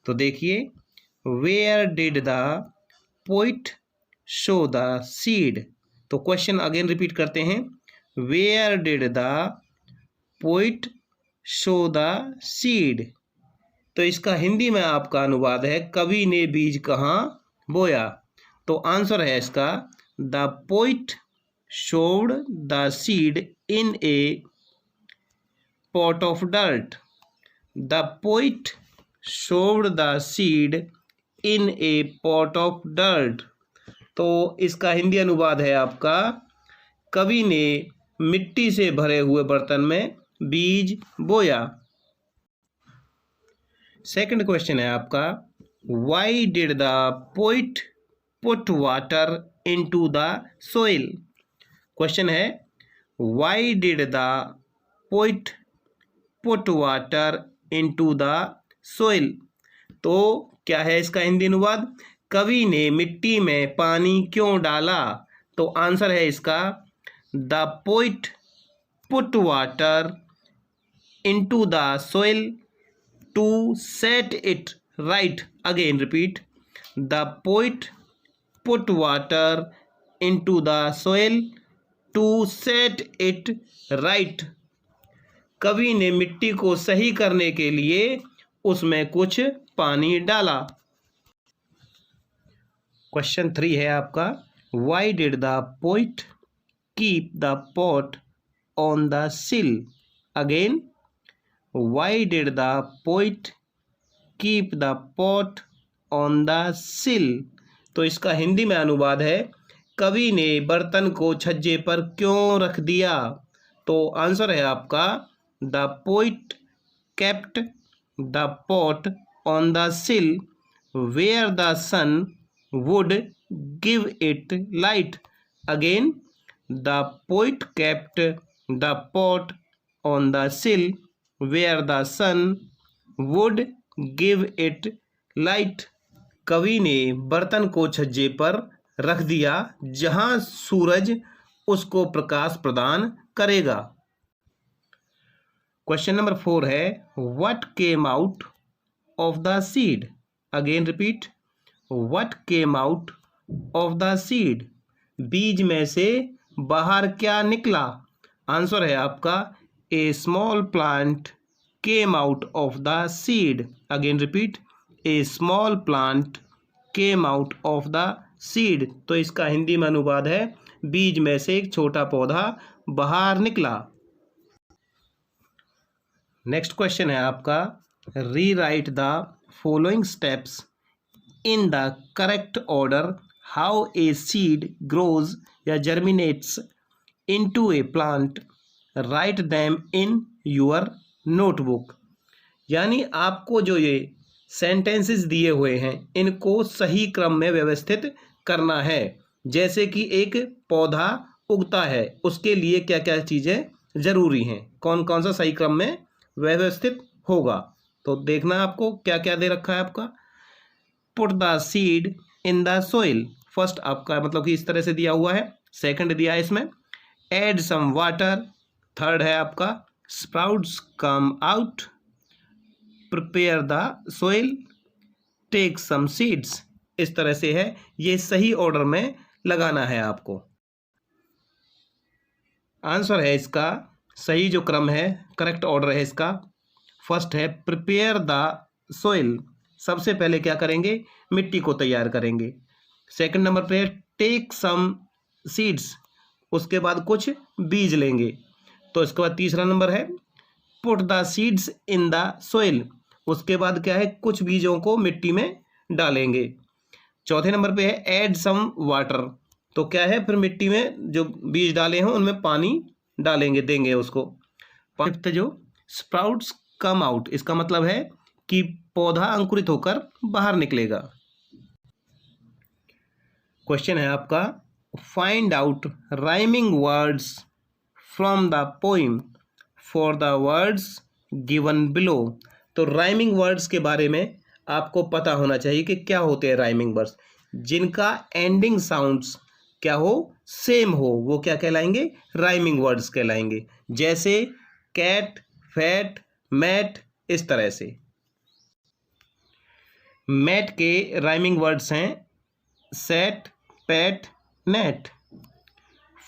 तो देखिए, where did the poet sow the seed. तो क्वेश्चन अगेन रिपीट करते हैं, where did the poet sow the seed. तो इसका हिंदी में आपका अनुवाद है, कवि ने बीज कहाँ बोया। तो आंसर है इसका, the poet showed the seed in A pot of dirt. The poet sowed the seed in a pot of dirt. तो इसका हिंदी अनुवाद है आपका, कवि ने मिट्टी से भरे हुए बर्तन में बीज बोया। सेकंड क्वेश्चन है आपका, why did the poet put water into the soil. Question है, why did the poet put water into the soil. तो क्या है इसका हिंदी अनुवाद, कवि ने मिट्टी में पानी क्यों डाला। तो आंसर है इसका, the poet put water into the soil to set it right. Again repeat, the poet put water into the soil to set it right. कवि ने मिट्टी को सही करने के लिए उसमें कुछ पानी डाला। क्वेश्चन 3 है आपका, why did the poet keep the pot on the sill. Again, why did the poet keep the pot on the sill. तो इसका हिंदी में अनुवाद है, कवि ने बर्तन को छज्जे पर क्यों रख दिया। तो आंसर है आपका, the poet kept the pot on the sill where the sun would give it light. Again, the poet kept the pot on the sill where the sun would give it light. कवि ने बर्तन को छज्जे पर रख दिया जहां सूरज उसको प्रकाश प्रदान करेगा। क्वेश्चन नंबर 4 है, what came out of the seed. Again repeat, what came out of the seed. बीज में से बाहर क्या निकला। आंसर है आपका, a small plant came out of the seed. Again repeat, a small plant came out of the seed. तो इसका हिंदी में अनुवाद है, बीज में से एक छोटा पौधा बाहर निकला। नेक्स्ट क्वेश्चन है आपका, rewrite the following steps in the correct order how a seed grows या germinates into a plant, write them in your notebook. यानी आपको जो ये सेंटेंसेस दिए हुए हैं इनको सही क्रम में व्यवस्थित करना है। जैसे कि एक पौधा उगता है, उसके लिए क्या क्या चीज़ें ज़रूरी हैं, कौन कौन सा सही क्रम में व्यवस्थित होगा। तो देखना आपको क्या क्या दे रखा है आपका, put the seed in the soil. First आपका मतलब कि इस तरह से दिया हुआ है। सेकंड दिया है इसमें, एड सम वाटर। थर्ड है आपका, sprouts come out, prepare the soil, take some seeds. इस तरह से है, ये सही ऑर्डर में लगाना है आपको। आंसर है इसका, सही जो क्रम है, करेक्ट ऑर्डर है इसका, फर्स्ट है प्रिपेयर द सोइल। सबसे पहले क्या करेंगे, मिट्टी को तैयार करेंगे। सेकंड नंबर पे टेक सम सीड्स, उसके बाद कुछ बीज लेंगे। तो इसके बाद तीसरा नंबर है put the seeds in the soil, उसके बाद क्या है, कुछ बीजों को मिट्टी में डालेंगे। चौथे नंबर पे है ऐड सम वाटर, तो क्या है, फिर मिट्टी में जो बीज डाले हैं उनमें पानी डालेंगे, देंगे उसको। फिफ्थ जो स्प्राउट्स कम आउट, इसका मतलब है कि पौधा अंकुरित होकर बाहर निकलेगा। क्वेश्चन है आपका, find out rhyming words from the poem for the words given below. तो राइमिंग वर्ड्स के बारे में आपको पता होना चाहिए कि क्या होते हैं राइमिंग वर्ड्स, जिनका एंडिंग साउंड्स क्या हो, सेम हो, वो क्या कहलाएंगे, राइमिंग वर्ड्स कहलाएंगे। जैसे कैट, फैट, मैट, इस तरह से। मैट के राइमिंग वर्ड्स हैं सेट, पैट, नेट।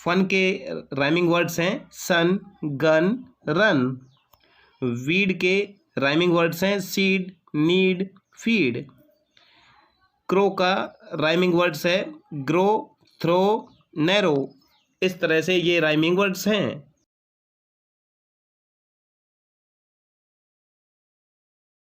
फन के राइमिंग वर्ड्स हैं सन, गन, रन। वीड के राइमिंग वर्ड्स हैं सीड, नीड, फीड। क्रो का राइमिंग वर्ड्स है ग्रो, थ्रो, नैरो। इस तरह से ये राइमिंग वर्ड्स हैं।